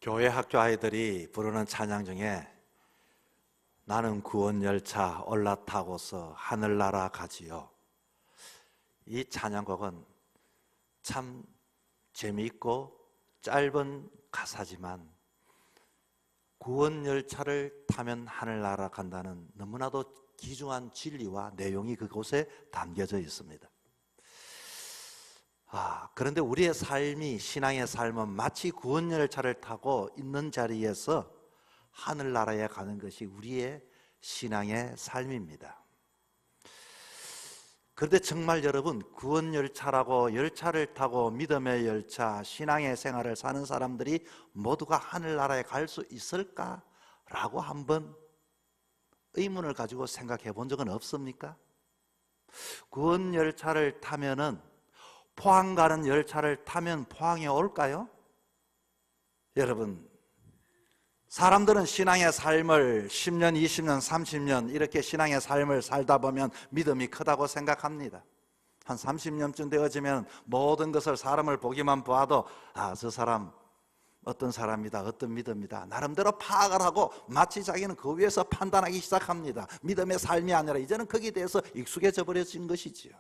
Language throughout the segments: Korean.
교회 학교 아이들이 부르는 찬양 중에 나는 구원열차 올라타고서 하늘나라 가지요. 이 찬양곡은 참 재미있고 짧은 가사지만 구원열차를 타면 하늘나라 간다는 너무나도 귀중한 진리와 내용이 그곳에 담겨져 있습니다. 그런데 우리의 삶이, 신앙의 삶은 마치 구원열차를 타고 있는 자리에서 하늘나라에 가는 것이 우리의 신앙의 삶입니다. 그런데 정말 여러분, 구원열차라고 열차를 타고 믿음의 열차, 신앙의 생활을 사는 사람들이 모두가 하늘나라에 갈 수 있을까라고 한번 의문을 가지고 생각해 본 적은 없습니까? 구원열차를 타면은 포항 가는 열차를 타면 포항에 올까요? 여러분, 사람들은 신앙의 삶을 10년, 20년, 30년 이렇게 신앙의 삶을 살다 보면 믿음이 크다고 생각합니다. 한 30년쯤 되어지면 모든 것을, 사람을 보기만 봐도 저 사람 어떤 사람이다, 어떤 믿음이다 나름대로 파악을 하고 마치 자기는 그 위에서 판단하기 시작합니다. 믿음의 삶이 아니라 이제는 거기에 대해서 익숙해져 버려진 것이지요.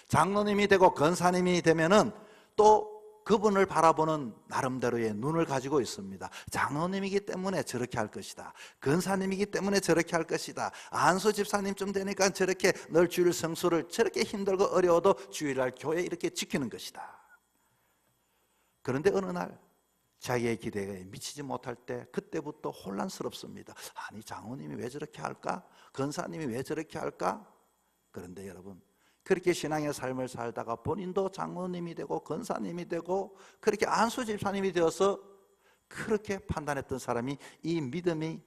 장로님이 되고 권사님이 되면은 또 그분을 바라보는 나름대로의 눈을 가지고 있습니다. 장로님이기 때문에 저렇게 할 것이다, 권사님이기 때문에 저렇게 할 것이다, 안수 집사님쯤 되니까 저렇게 늘 주일 성수를 저렇게 힘들고 어려워도 주일날 교회 이렇게 지키는 것이다. 그런데 어느 날 자기의 기대에 미치지 못할 때 그때부터 혼란스럽습니다. 아니, 장로님이 왜 저렇게 할까? 권사님이 왜 저렇게 할까? 그런데 여러분, 그렇게 신앙의 삶을 살다가 본인도 장로님이 되고 권사님이 되고 그렇게 안수 집사님이 되어서 그렇게 판단했던 사람이 이 믿음이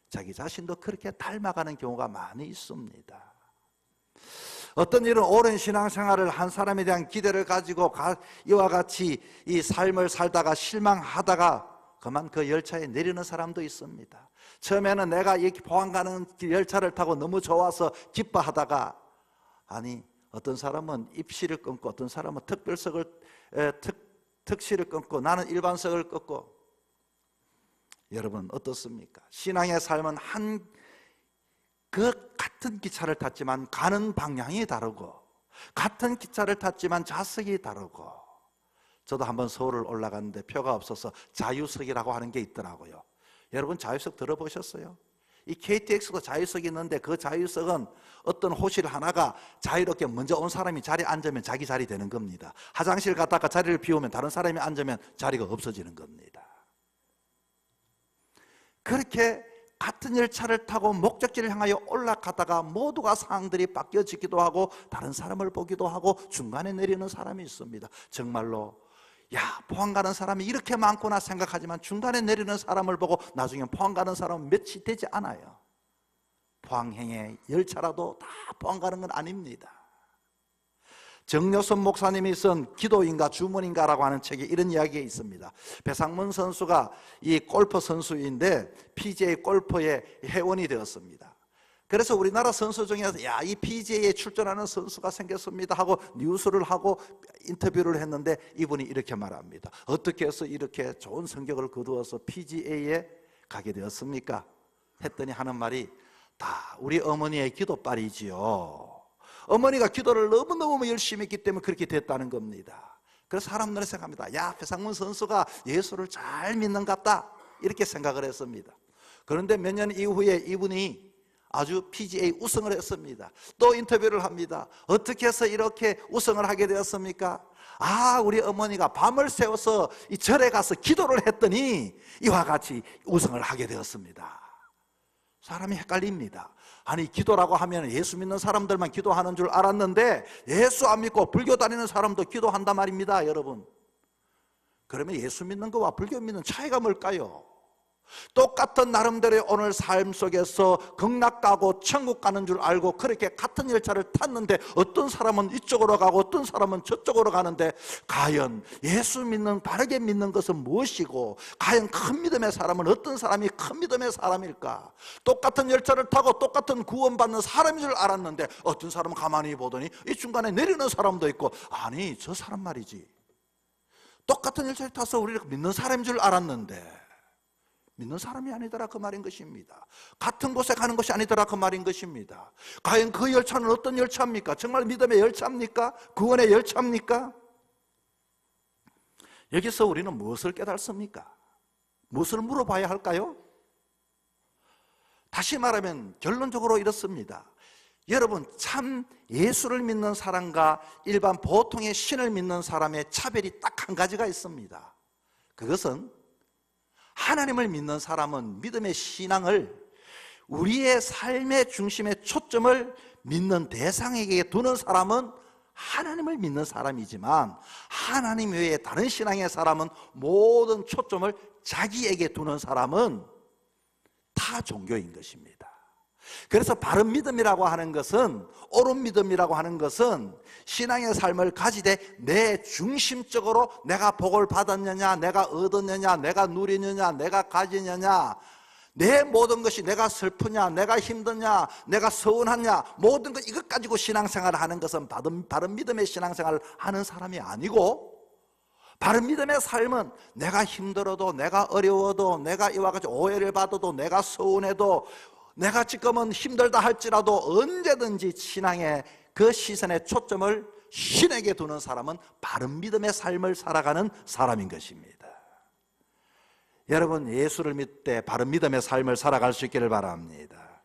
자기 자신도 그렇게 닮아가는 경우가 많이 있습니다. 어떤 일은 오랜 신앙생활을 한 사람에 대한 기대를 가지고 이와 같이 이 삶을 살다가 실망하다가 그만 그 열차에 내리는 사람도 있습니다. 처음에는 내가 이 포항 가는 열차를 타고 너무 좋아서 기뻐하다가 어떤 사람은 입시를 끊고, 어떤 사람은 특시를 끊고, 나는 일반석을 끊고. 여러분 어떻습니까? 신앙의 삶은 같은 기차를 탔지만 가는 방향이 다르고, 같은 기차를 탔지만 좌석이 다르고. 저도 한번 서울을 올라갔는데 표가 없어서 자유석이라고 하는 게 있더라고요. 여러분 자유석 들어보셨어요? 이 KTX도 자유석이 있는데 그 자유석은 어떤 호실 하나가 자유롭게 먼저 온 사람이 자리에 앉으면 자기 자리 되는 겁니다. 화장실 갔다가 자리를 비우면 다른 사람이 앉으면 자리가 없어지는 겁니다. 그렇게 같은 열차를 타고 목적지를 향하여 올라가다가 모두가 상들이 바뀌어지기도 하고 다른 사람을 보기도 하고 중간에 내리는 사람이 있습니다. 정말로 포항 가는 사람이 이렇게 많구나 생각하지만 중간에 내리는 사람을 보고 나중에 포항 가는 사람은 며칠 되지 않아요. 포항행의 열차라도 다 포항 가는 건 아닙니다. 정여선 목사님이 쓴 기도인가 주문인가라고 하는 책에 이런 이야기가 있습니다. 배상문 선수가 이 골프 선수인데 PGA 골퍼의 회원이 되었습니다. 그래서 우리나라 선수 중에서 이 PGA에 출전하는 선수가 생겼습니다 하고 뉴스를 하고 인터뷰를 했는데 이분이 이렇게 말합니다. 어떻게 해서 이렇게 좋은 성적을 거두어서 PGA에 가게 되었습니까? 했더니 하는 말이 다 우리 어머니의 기도빨이지요. 어머니가 기도를 너무너무 열심히 했기 때문에 그렇게 됐다는 겁니다. 그래서 사람들은 생각합니다. 배상문 선수가 예수를 잘 믿는 것 같다 이렇게 생각을 했습니다. 그런데 몇 년 이후에 이분이 아주 PGA 우승을 했습니다. 또 인터뷰를 합니다. 어떻게 해서 이렇게 우승을 하게 되었습니까? 우리 어머니가 밤을 새워서 이 절에 가서 기도를 했더니 이와 같이 우승을 하게 되었습니다. 사람이 헷갈립니다. 기도라고 하면 예수 믿는 사람들만 기도하는 줄 알았는데 예수 안 믿고 불교 다니는 사람도 기도한단 말입니다, 여러분. 그러면 예수 믿는 거와 불교 믿는 차이가 뭘까요? 똑같은 나름대로의 오늘 삶 속에서 극락 가고 천국 가는 줄 알고 그렇게 같은 열차를 탔는데 어떤 사람은 이쪽으로 가고 어떤 사람은 저쪽으로 가는데 과연 예수 믿는, 바르게 믿는 것은 무엇이고 과연 큰 믿음의 사람은 어떤 사람이 큰 믿음의 사람일까? 똑같은 열차를 타고 똑같은 구원받는 사람인 줄 알았는데 어떤 사람은 가만히 보더니 이 중간에 내리는 사람도 있고 저 사람 말이지 똑같은 열차를 타서 우리를 믿는 사람인 줄 알았는데 믿는 사람이 아니더라 그 말인 것입니다. 같은 곳에 가는 것이 아니더라 그 말인 것입니다. 과연 그 열차는 어떤 열차입니까? 정말 믿음의 열차입니까? 구원의 열차입니까? 여기서 우리는 무엇을 깨달습니까? 무엇을 물어봐야 할까요? 다시 말하면 결론적으로 이렇습니다. 여러분, 참 예수를 믿는 사람과 일반 보통의 신을 믿는 사람의 차별이 딱 한 가지가 있습니다. 그것은 하나님을 믿는 사람은 믿음의 신앙을 우리의 삶의 중심의 초점을 믿는 대상에게 두는 사람은 하나님을 믿는 사람이지만 하나님 외에 다른 신앙의 사람은 모든 초점을 자기에게 두는 사람은 타 종교인 것입니다. 그래서 바른 믿음이라고 하는 것은, 옳은 믿음이라고 하는 것은 신앙의 삶을 가지되 내 중심적으로 내가 복을 받았느냐, 내가 얻었느냐, 내가 누리느냐, 내가 가지느냐, 내 모든 것이 내가 슬프냐, 내가 힘드냐, 내가 서운하냐, 모든 것 이것 가지고 신앙생활을 하는 것은 바른 믿음의 신앙생활을 하는 사람이 아니고, 바른 믿음의 삶은 내가 힘들어도, 내가 어려워도, 내가 이와 같이 오해를 받아도, 내가 서운해도, 내가 지금은 힘들다 할지라도 언제든지 신앙의 그 시선의 초점을 신에게 두는 사람은 바른 믿음의 삶을 살아가는 사람인 것입니다. 여러분, 예수를 믿되 바른 믿음의 삶을 살아갈 수 있기를 바랍니다.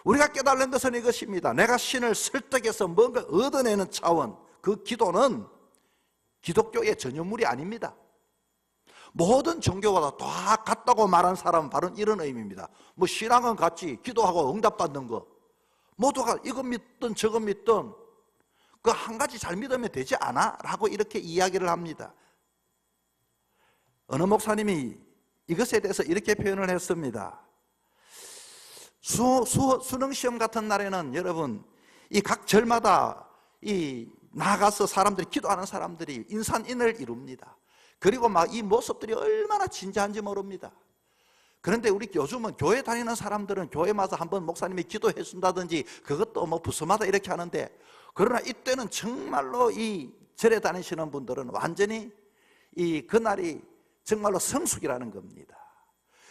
우리가 깨달는 것은 이것입니다. 내가 신을 설득해서 뭔가 얻어내는 차원, 그 기도는 기독교의 전유물이 아닙니다. 모든 종교가 다 같다고 말한 사람은 바로 이런 의미입니다. 뭐 신앙은 같지, 기도하고 응답받는 거 모두가 이거 믿든 저거 믿든 그 한 가지 잘 믿으면 되지 않아? 라고 이렇게 이야기를 합니다. 어느 목사님이 이것에 대해서 이렇게 표현을 했습니다. 수능시험 같은 날에는 여러분, 이 각 절마다 나가서 사람들이, 기도하는 사람들이 인산인해를 이룹니다. 그리고 막 이 모습들이 얼마나 진지한지 모릅니다. 그런데 우리 요즘은 교회 다니는 사람들은 교회마다 한번 목사님이 기도해 준다든지 그것도 뭐 부서마다 이렇게 하는데, 그러나 이때는 정말로 이 절에 다니시는 분들은 완전히 그날이 정말로 성숙이라는 겁니다.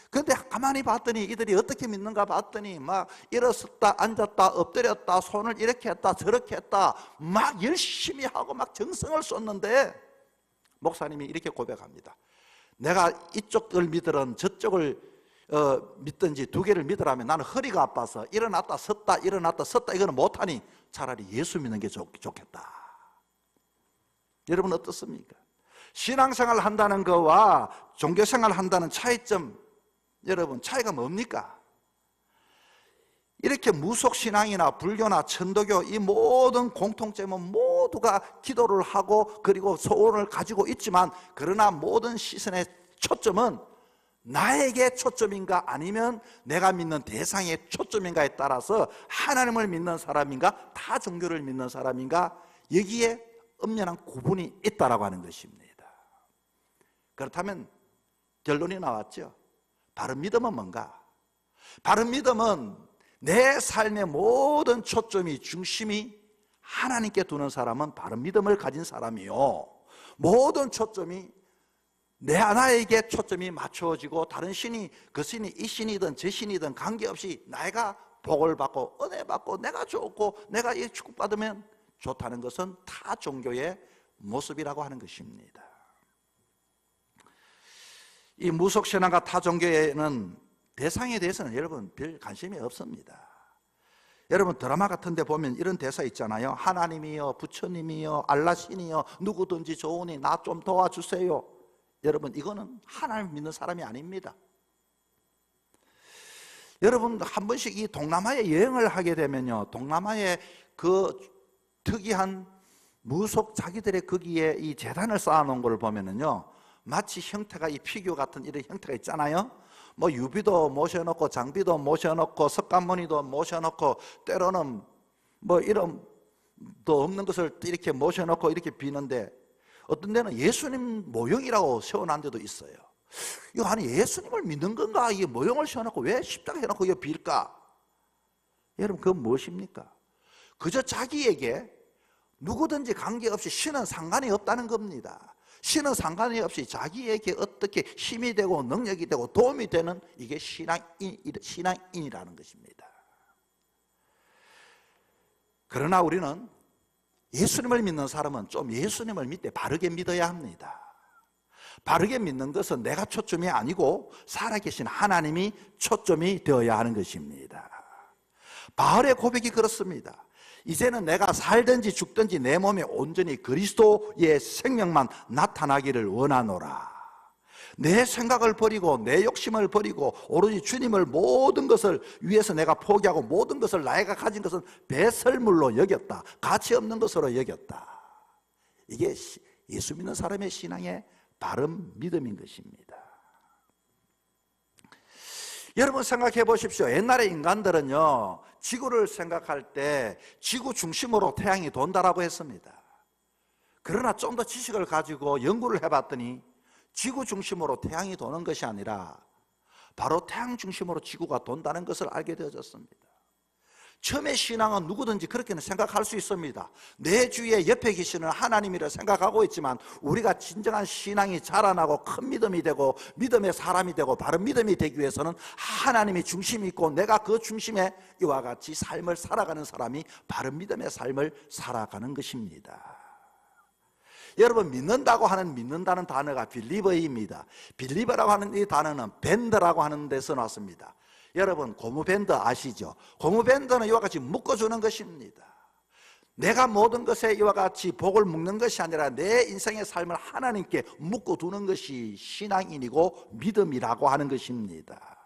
그런데 가만히 봤더니 이들이 어떻게 믿는가 봤더니 막 일어섰다 앉았다 엎드렸다 손을 이렇게 했다 저렇게 했다 막 열심히 하고 막 정성을 쏟는데, 목사님이 이렇게 고백합니다. 내가 이쪽을 믿으든 저쪽을 믿든지 두 개를 믿으라면 나는 허리가 아파서 일어났다 섰다 일어났다 섰다 이거는 못하니 차라리 예수 믿는 게 좋겠다. 여러분 어떻습니까? 신앙생활을 한다는 것과 종교생활을 한다는 차이점, 여러분 차이가 뭡니까? 이렇게 무속신앙이나 불교나 천도교 이 모든 공통점은 모두가 기도를 하고 그리고 소원을 가지고 있지만, 그러나 모든 시선의 초점은 나에게 초점인가 아니면 내가 믿는 대상의 초점인가에 따라서 하나님을 믿는 사람인가 타 종교를 믿는 사람인가, 여기에 엄연한 구분이 있다라고 하는 것입니다. 그렇다면 결론이 나왔죠. 바른 믿음은 뭔가? 바른 믿음은 내 삶의 모든 초점이, 중심이 하나님께 두는 사람은 바른 믿음을 가진 사람이요, 모든 초점이 내 하나에게 초점이 맞춰지고 다른 신이, 그 신이 이 신이든 저 신이든 관계없이 내가 복을 받고 은혜 받고 내가 좋고 내가 이 축복받으면 좋다는 것은 타 종교의 모습이라고 하는 것입니다. 이 무속신앙과 타 종교에는 대상에 대해서는 여러분 별 관심이 없습니다. 여러분 드라마 같은 데 보면 이런 대사 있잖아요. 하나님이여, 부처님이여, 알라신이여, 누구든지 좋으니 나 좀 도와주세요. 여러분 이거는 하나님 믿는 사람이 아닙니다. 여러분 한 번씩 이 동남아에 여행을 하게 되면요, 동남아의 그 특이한 무속 자기들의 거기에 이 제단을 쌓아놓은 걸 보면은요, 마치 형태가 이 피규어 같은 이런 형태가 있잖아요. 뭐 유비도 모셔놓고 장비도 모셔놓고 석가모니도 모셔놓고 때로는 뭐 이름도 없는 것을 이렇게 모셔놓고 이렇게 비는데, 어떤 데는 예수님 모형이라고 세워놓은 데도 있어요. 이거 아니 예수님을 믿는 건가? 이게 모형을 세워놓고 왜 십자가 해놓고 이거 빌까? 여러분 그건 무엇입니까? 그저 자기에게 누구든지 관계없이 신은 상관이 없다는 겁니다. 신은 상관이 없이 자기에게 어떻게 힘이 되고 능력이 되고 도움이 되는 이게 신앙인이라는 것입니다. 그러나 우리는 예수님을 믿는 사람은 좀 예수님을 믿되 바르게 믿어야 합니다. 바르게 믿는 것은 내가 초점이 아니고 살아계신 하나님이 초점이 되어야 하는 것입니다. 바울의 고백이 그렇습니다. 이제는 내가 살든지 죽든지 내 몸에 온전히 그리스도의 생명만 나타나기를 원하노라. 내 생각을 버리고 내 욕심을 버리고 오로지 주님을 모든 것을 위해서 내가 포기하고 모든 것을 내가 가진 것은 배설물로 여겼다. 가치 없는 것으로 여겼다. 이게 예수 믿는 사람의 신앙의 바른 믿음인 것입니다. 여러분 생각해 보십시오. 옛날에 인간들은요, 지구를 생각할 때 지구 중심으로 태양이 돈다라고 했습니다. 그러나 좀 더 지식을 가지고 연구를 해봤더니 지구 중심으로 태양이 도는 것이 아니라 바로 태양 중심으로 지구가 돈다는 것을 알게 되어졌습니다. 처음에 신앙은 누구든지 그렇게는 생각할 수 있습니다. 내 주위에 옆에 계시는 하나님이라 생각하고 있지만 우리가 진정한 신앙이 자라나고 큰 믿음이 되고 믿음의 사람이 되고 바른 믿음이 되기 위해서는 하나님이 중심이 있고 내가 그 중심에 이와 같이 삶을 살아가는 사람이 바른 믿음의 삶을 살아가는 것입니다. 여러분, 믿는다는 단어가 빌리버입니다. 빌리버라고 하는 이 단어는 밴드라고 하는 데서 났습니다. 여러분, 고무밴드 아시죠? 고무밴드는 이와 같이 묶어주는 것입니다. 내가 모든 것에 이와 같이 복을 묶는 것이 아니라 내 인생의 삶을 하나님께 묶어두는 것이 신앙인이고 믿음이라고 하는 것입니다.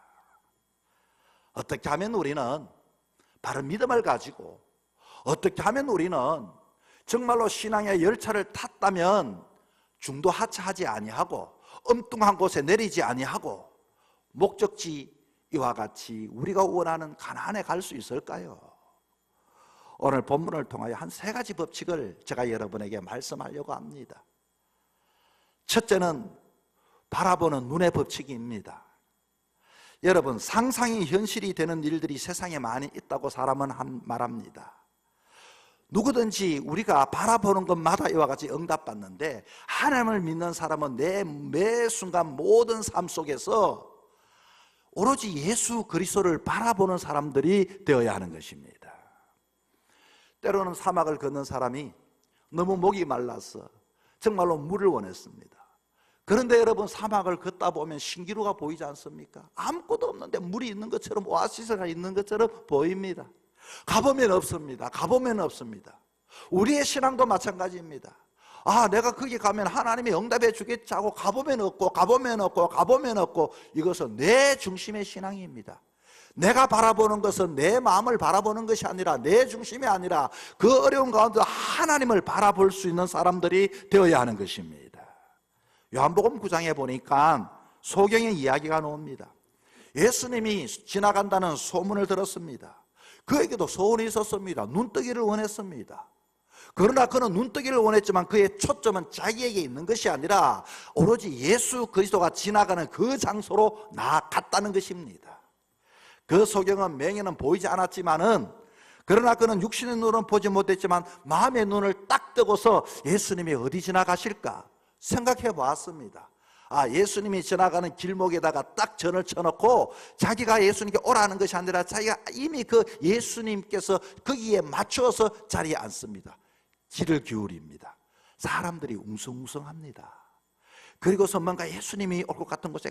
어떻게 하면 우리는 바른 믿음을 가지고, 어떻게 하면 우리는 정말로 신앙의 열차를 탔다면 중도 하차하지 아니하고 엉뚱한 곳에 내리지 아니하고 목적지 이와 같이 우리가 원하는 가나안에 갈 수 있을까요? 오늘 본문을 통하여 한 3가지 법칙을 제가 여러분에게 말씀하려고 합니다. 첫째는 바라보는 눈의 법칙입니다. 여러분, 상상이 현실이 되는 일들이 세상에 많이 있다고 사람은 말합니다. 누구든지 우리가 바라보는 것마다 이와 같이 응답받는데 하나님을 믿는 사람은 매 순간 모든 삶 속에서 오로지 예수 그리스도를 바라보는 사람들이 되어야 하는 것입니다. 때로는 사막을 걷는 사람이 너무 목이 말라서 정말로 물을 원했습니다. 그런데 여러분, 사막을 걷다 보면 신기루가 보이지 않습니까? 아무것도 없는데 물이 있는 것처럼, 오아시스가 있는 것처럼 보입니다. 가보면 없습니다. 가보면 없습니다. 우리의 신앙도 마찬가지입니다. 내가 거기 가면 하나님이 응답해 주겠지 하고 가보면 없고 가보면 없고 가보면 없고, 이것은 내 중심의 신앙입니다. 내가 바라보는 것은 내 마음을 바라보는 것이 아니라 내 중심이 아니라 그 어려운 가운데 하나님을 바라볼 수 있는 사람들이 되어야 하는 것입니다. 요한복음 9장에 보니까 소경의 이야기가 나옵니다. 예수님이 지나간다는 소문을 들었습니다. 그에게도 소원이 있었습니다. 눈뜨기를 원했습니다. 그러나 그는 눈뜨기를 원했지만 그의 초점은 자기에게 있는 것이 아니라 오로지 예수 그리스도가 지나가는 그 장소로 나아갔다는 것입니다. 그 소경은 맹에는 보이지 않았지만은, 그러나 그는 육신의 눈은 보지 못했지만 마음의 눈을 딱 뜨고서 예수님이 어디 지나가실까 생각해 보았습니다. 예수님이 지나가는 길목에다가 딱 전을 쳐놓고 자기가 예수님께 오라는 것이 아니라 자기가 이미 그 예수님께서 거기에 맞추어서 자리에 앉습니다. 귀를 기울입니다. 사람들이 웅성웅성합니다. 그리고서 뭔가 예수님이 올 것 같은 곳에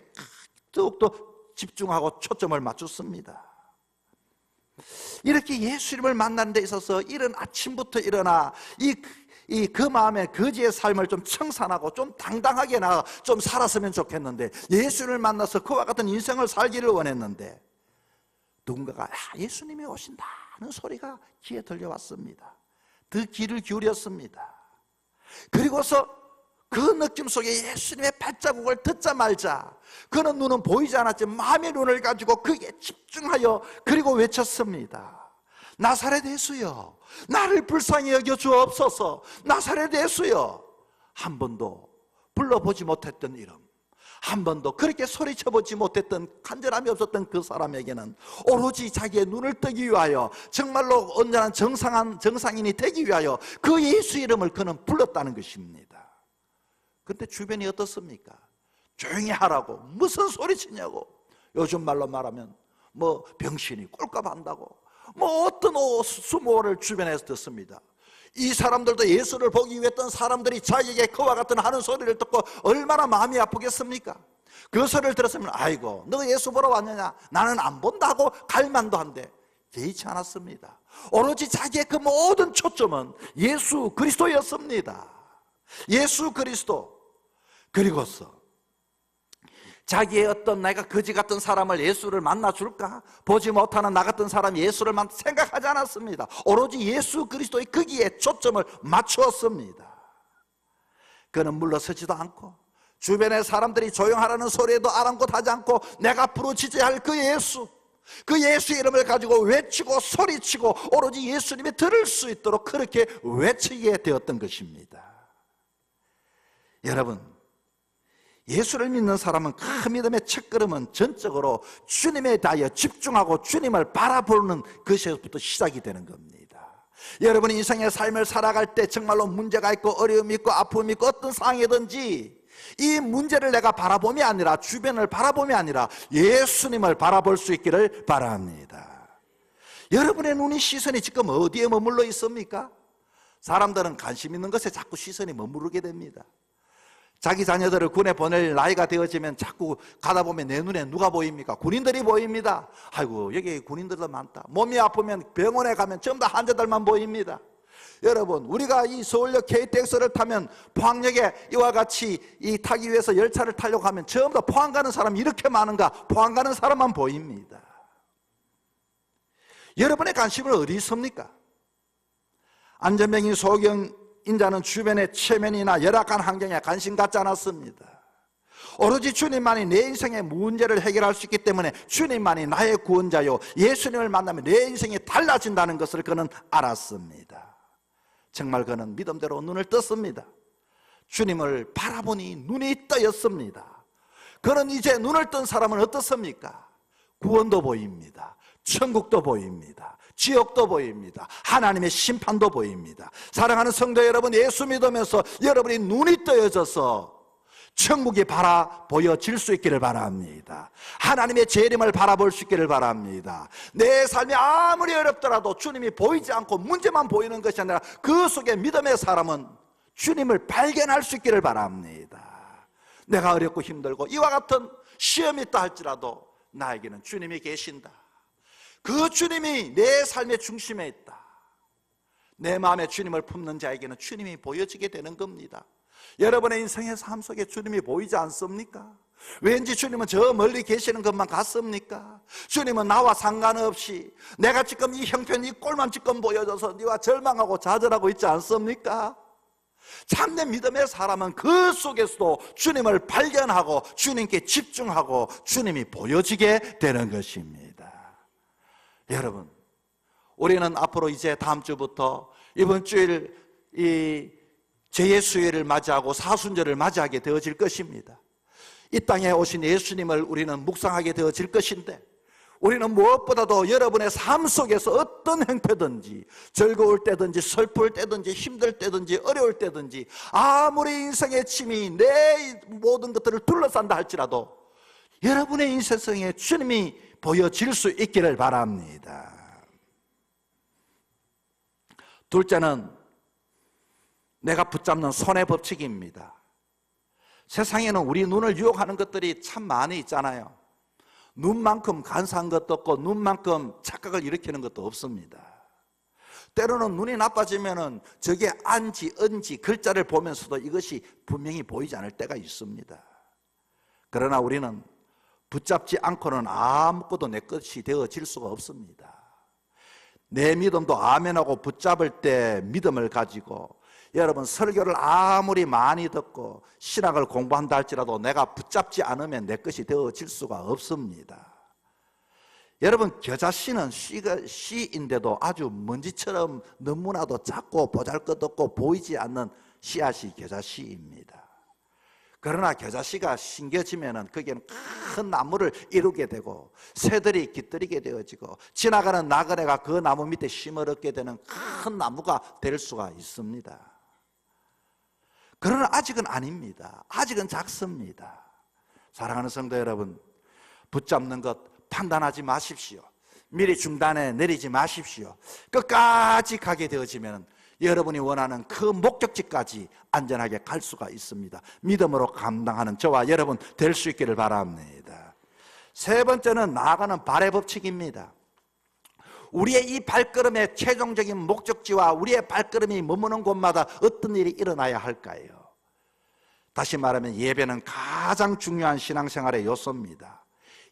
더욱더 집중하고 초점을 맞췄습니다. 이렇게 예수님을 만나는 데 있어서 이른 아침부터 일어나 그 마음에 거지의 삶을 좀 청산하고 좀 당당하게 좀 살았으면 좋겠는데, 예수님을 만나서 그와 같은 인생을 살기를 원했는데, 누군가가 예수님이 오신다는 소리가 귀에 들려왔습니다. 그 귀를 기울였습니다. 그리고서 그 느낌 속에 예수님의 발자국을 듣자마자 그는 눈은 보이지 않았지만 마음의 눈을 가지고 그게 집중하여 그리고 외쳤습니다. 나사렛 예수여, 나를 불쌍히 여겨 주옵소서. 나사렛 예수여. 한 번도 불러보지 못했던 이름, 한 번도 그렇게 소리쳐보지 못했던, 간절함이 없었던 그 사람에게는 오로지 자기의 눈을 뜨기 위하여, 정말로 온전한 정상인이 되기 위하여 그 예수 이름을 그는 불렀다는 것입니다. 그런데 주변이 어떻습니까? 조용히 하라고, 무슨 소리치냐고, 요즘 말로 말하면 뭐 병신이 꼴값 한다고, 뭐 어떤 수모를 주변에서 듣습니다. 이 사람들도 예수를 보기 위해 했던 사람들이 자기에게 그와 같은 하는 소리를 듣고 얼마나 마음이 아프겠습니까? 그 소리를 들었으면 아이고 너 예수 보러 왔느냐, 나는 안 본다고 갈만도 한데 개의치 않았습니다. 오로지 자기의 그 모든 초점은 예수 그리스도였습니다. 예수 그리스도. 그리고서 자기의 어떤 내가 거지 같은 사람을 예수를 만나줄까? 보지 못하는 나 같은 사람이 예수를 생각하지 않았습니다. 오로지 예수 그리스도의 거기에 초점을 맞추었습니다. 그는 물러서지도 않고 주변의 사람들이 조용하라는 소리에도 아랑곳하지 않고 내가 부르짖어야 할 그 예수, 그 예수의 이름을 가지고 외치고 소리치고 오로지 예수님이 들을 수 있도록 그렇게 외치게 되었던 것입니다. 여러분, 예수를 믿는 사람은 그 믿음의 첫걸음은 전적으로 주님에 대하여 집중하고 주님을 바라보는 것에서부터 시작이 되는 겁니다. 여러분이 인생의 삶을 살아갈 때 정말로 문제가 있고 어려움이 있고 아픔이 있고 어떤 상황이든지 이 문제를 내가 바라봄이 아니라 주변을 바라봄이 아니라 예수님을 바라볼 수 있기를 바랍니다. 여러분의 눈이 시선이 지금 어디에 머물러 있습니까? 사람들은 관심 있는 것에 자꾸 시선이 머무르게 됩니다. 자기 자녀들을 군에 보낼 나이가 되어지면 자꾸 가다 보면 내 눈에 누가 보입니까? 군인들이 보입니다. 아이고 여기 군인들도 많다. 몸이 아프면 병원에 가면 전부 다 환자들만 보입니다. 여러분, 우리가 이 서울역 KTX를 타면 포항역에 이와 같이 이 타기 위해서 열차를 타려고 하면 전부 다 포항 가는 사람이 이렇게 많은가? 포항 가는 사람만 보입니다. 여러분의 관심은 어디 있습니까? 안전병인 소경인자는 주변의 체면이나 열악한 환경에 관심 갖지 않았습니다. 오로지 주님만이 내 인생의 문제를 해결할 수 있기 때문에 주님만이 나의 구원자요, 예수님을 만나면 내 인생이 달라진다는 것을 그는 알았습니다. 정말 그는 믿음대로 눈을 떴습니다. 주님을 바라보니 눈이 떠였습니다. 그는 이제 눈을 뜬 사람은 어떻습니까? 구원도 보입니다. 천국도 보입니다. 지옥도 보입니다. 하나님의 심판도 보입니다. 사랑하는 성도 여러분, 예수 믿으면서 여러분이 눈이 떠여져서 천국이 보여질 수 있기를 바랍니다. 하나님의 재림을 바라볼 수 있기를 바랍니다. 내 삶이 아무리 어렵더라도 주님이 보이지 않고 문제만 보이는 것이 아니라 그 속에 믿음의 사람은 주님을 발견할 수 있기를 바랍니다. 내가 어렵고 힘들고 이와 같은 시험이 있다 할지라도 나에게는 주님이 계신다. 그 주님이 내 삶의 중심에 있다. 내 마음에 주님을 품는 자에게는 주님이 보여지게 되는 겁니다. 여러분의 인생의 삶 속에 주님이 보이지 않습니까? 왠지 주님은 저 멀리 계시는 것만 같습니까? 주님은 나와 상관없이 내가 지금 이 형편, 이 꼴만 지금 보여줘서 네와 절망하고 좌절하고 있지 않습니까? 참된 믿음의 사람은 그 속에서도 주님을 발견하고 주님께 집중하고 주님이 보여지게 되는 것입니다. 여러분, 우리는 앞으로 이제 다음 주부터 이번 주일 이 제예수일을 맞이하고 사순절을 맞이하게 되어질 것입니다. 이 땅에 오신 예수님을 우리는 묵상하게 되어질 것인데, 우리는 무엇보다도 여러분의 삶 속에서 어떤 형편든지, 즐거울 때든지 슬플 때든지 힘들 때든지 어려울 때든지, 아무리 인생의 짐이 내 모든 것들을 둘러싼다 할지라도 여러분의 인생에 주님이 보여질 수 있기를 바랍니다. 둘째는 내가 붙잡는 손의 법칙입니다. 세상에는 우리 눈을 유혹하는 것들이 참 많이 있잖아요. 눈만큼 간사한 것도 없고 눈만큼 착각을 일으키는 것도 없습니다. 때로는 눈이 나빠지면 저게 안지, 언지, 글자를 보면서도 이것이 분명히 보이지 않을 때가 있습니다. 그러나 우리는 붙잡지 않고는 아무것도 내 것이 되어질 수가 없습니다. 내 믿음도 아멘하고 붙잡을 때 믿음을 가지고, 여러분 설교를 아무리 많이 듣고 신학을 공부한다 할지라도 내가 붙잡지 않으면 내 것이 되어질 수가 없습니다. 여러분, 겨자씨는 씨인데도 아주 먼지처럼 너무나도 작고 보잘것없고 보이지 않는 씨앗이 겨자씨입니다. 그러나 겨자씨가 심겨지면 거기에는 큰 나무를 이루게 되고 새들이 깃들이게 되어지고 지나가는 나그네가 그 나무 밑에 심을 얻게 되는 큰 나무가 될 수가 있습니다. 그러나 아직은 아닙니다. 아직은 작습니다. 사랑하는 성도 여러분, 붙잡는 것 판단하지 마십시오. 미리 중단에 내리지 마십시오. 끝까지 가게 되어지면 여러분이 원하는 그 목적지까지 안전하게 갈 수가 있습니다. 믿음으로 감당하는 저와 여러분 될 수 있기를 바랍니다. 세 번째는 나아가는 발의 법칙입니다. 우리의 이 발걸음의 최종적인 목적지와 우리의 발걸음이 머무는 곳마다 어떤 일이 일어나야 할까요? 다시 말하면 예배는 가장 중요한 신앙생활의 요소입니다.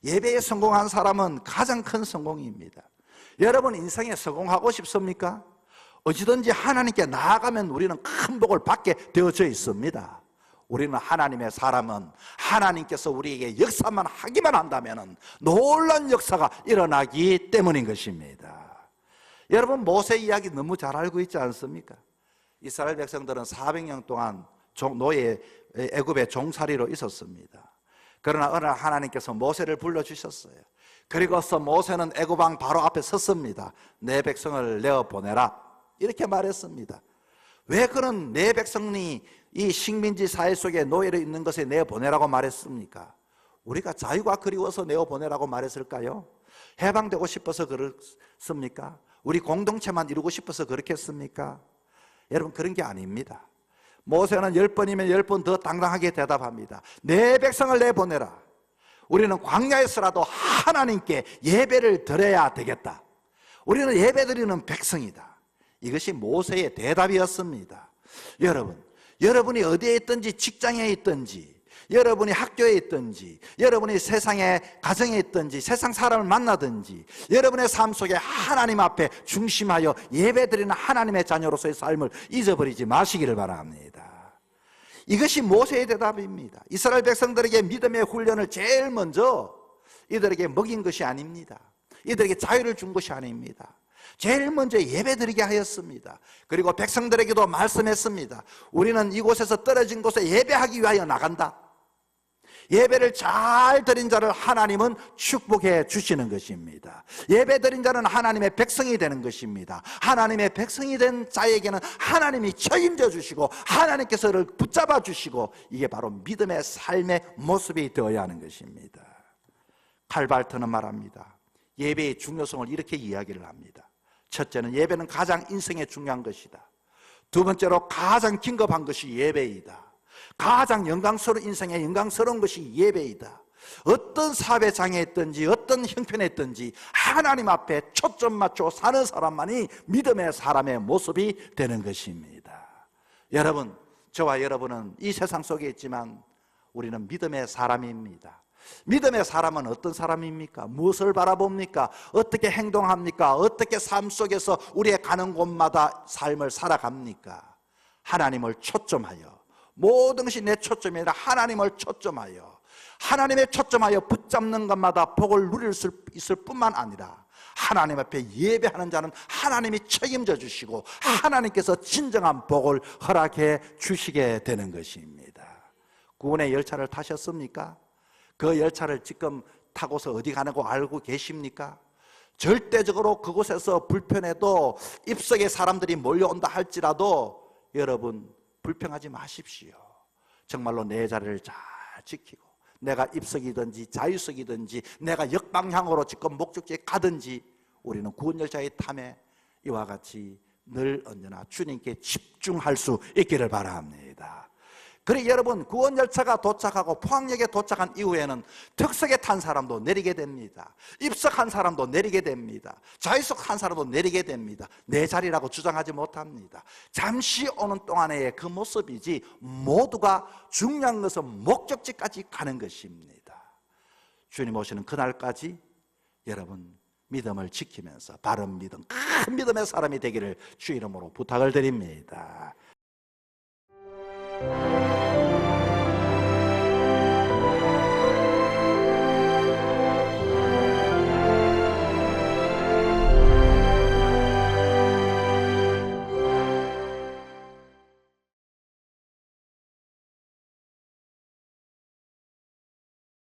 예배에 성공한 사람은 가장 큰 성공입니다. 여러분 인생에 성공하고 싶습니까? 어찌든지 하나님께 나아가면 우리는 큰 복을 받게 되어져 있습니다. 우리는 하나님의 사람은 하나님께서 우리에게 역사만 하기만 한다면 놀라운 역사가 일어나기 때문인 것입니다. 여러분 모세 이야기 너무 잘 알고 있지 않습니까? 이스라엘 백성들은 400년 동안 노예 애굽의 종살이로 있었습니다. 그러나 어느 날 하나님께서 모세를 불러주셨어요. 그리고서 모세는 애굽 왕 바로 앞에 섰습니다. 내 백성을 내어보내라 이렇게 말했습니다. 왜 그런 내 백성이 이 식민지 사회 속에 노예로 있는 것에 내어보내라고 말했습니까? 우리가 자유가 그리워서 내어보내라고 말했을까요? 해방되고 싶어서 그렇습니까? 우리 공동체만 이루고 싶어서 그렇겠습니까? 여러분 그런 게 아닙니다. 모세는 10번이면 10번 더 당당하게 대답합니다. 내 백성을 내보내라. 우리는 광야에서라도 하나님께 예배를 드려야 되겠다. 우리는 예배드리는 백성이다. 이것이 모세의 대답이었습니다. 여러분이 어디에 있든지 직장에 있든지 여러분이 학교에 있든지 여러분이 세상의 가정에 있든지 세상 사람을 만나든지 여러분의 삶 속에 하나님 앞에 중심하여 예배드리는 하나님의 자녀로서의 삶을 잊어버리지 마시기를 바랍니다. 이것이 모세의 대답입니다. 이스라엘 백성들에게 믿음의 훈련을 제일 먼저 이들에게 먹인 것이 아닙니다. 이들에게 자유를 준 것이 아닙니다. 제일 먼저 예배드리게 하였습니다. 그리고 백성들에게도 말씀했습니다. 우리는 이곳에서 떨어진 곳에 예배하기 위하여 나간다. 예배를 잘 드린 자를 하나님은 축복해 주시는 것입니다. 예배 드린 자는 하나님의 백성이 되는 것입니다. 하나님의 백성이 된 자에게는 하나님이 책임져 주시고 하나님께서를 붙잡아 주시고 이게 바로 믿음의 삶의 모습이 되어야 하는 것입니다. 칼발트는 말합니다. 예배의 중요성을 이렇게 이야기를 합니다. 첫째는 예배는 가장 인생에 중요한 것이다. 두 번째로 가장 긴급한 것이 예배이다. 가장 영광스러운 인생에 영광스러운 것이 예배이다. 어떤 사업에 장애했든지 어떤 형편에 있든지 하나님 앞에 초점 맞춰 사는 사람만이 믿음의 사람의 모습이 되는 것입니다. 여러분, 저와 여러분은 이 세상 속에 있지만 우리는 믿음의 사람입니다. 믿음의 사람은 어떤 사람입니까? 무엇을 바라봅니까? 어떻게 행동합니까? 어떻게 삶 속에서 우리의 가는 곳마다 삶을 살아갑니까? 하나님을 초점하여 모든 것이 내 초점이 아니라 하나님을 초점하여 하나님의 초점하여 붙잡는 것마다 복을 누릴 수 있을 뿐만 아니라 하나님 앞에 예배하는 자는 하나님이 책임져 주시고 하나님께서 진정한 복을 허락해 주시게 되는 것입니다. 구원의 열차를 타셨습니까? 그 열차를 지금 타고서 어디 가는 거 알고 계십니까? 절대적으로 그곳에서 불편해도 입석에 사람들이 몰려온다 할지라도 여러분 불평하지 마십시오. 정말로 내 자리를 잘 지키고 내가 입석이든지 자유석이든지 내가 역방향으로 지금 목적지에 가든지 우리는 구원열차의 탐에 이와 같이 늘 언제나 주님께 집중할 수 있기를 바랍니다. 그래 여러분 구원열차가 도착하고 포항역에 도착한 이후에는 특석에 탄 사람도 내리게 됩니다. 입석한 사람도 내리게 됩니다. 좌석한 사람도 내리게 됩니다. 내 자리라고 주장하지 못합니다. 잠시 오는 동안의 그 모습이지 모두가 중요한 것은 목적지까지 가는 것입니다. 주님 오시는 그날까지 여러분 믿음을 지키면서 바른 믿음, 큰 믿음의 사람이 되기를 주 이름으로 부탁을 드립니다.